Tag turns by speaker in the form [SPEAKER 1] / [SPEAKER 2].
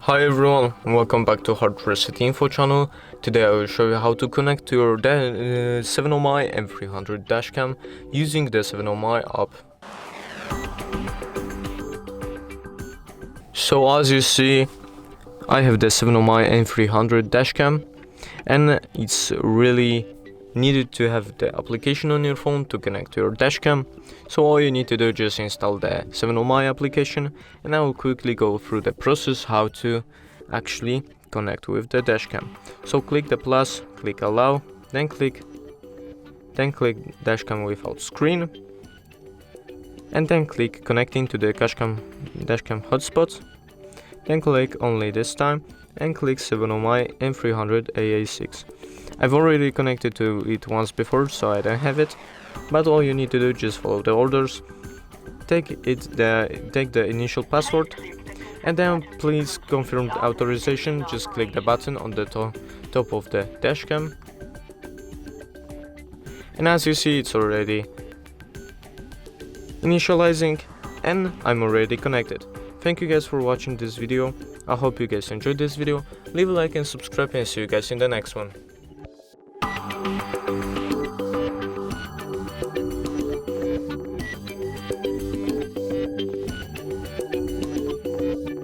[SPEAKER 1] Hi everyone, and welcome back to HardReset.Info channel. Today I will show you how to connect to your 7ohmii M300 dash cam using the 7ohmii app. So as you see, I have the 7ohmii M300 dash cam, and it's really needed to have the application on your phone to connect to your dash cam. So all you need to do is just install the 7ohmii application, and I will quickly go through the process how to actually connect with the dash cam. So click the plus, click allow, then click dash cam without screen, and then click connecting to the dash cam hotspot, then click only this time and click 7ohmii M300 AA6. I've already connected to it once before, so I don't have it, but all you need to do is just follow the orders, take the initial password, and then please confirm the authorization. Just click the button on the top of the dash cam, and as you see, it's already initializing and I'm already connected. Thank you guys for watching this video. I hope you guys enjoyed this video. Leave a like and subscribe, and see you guys in the next one.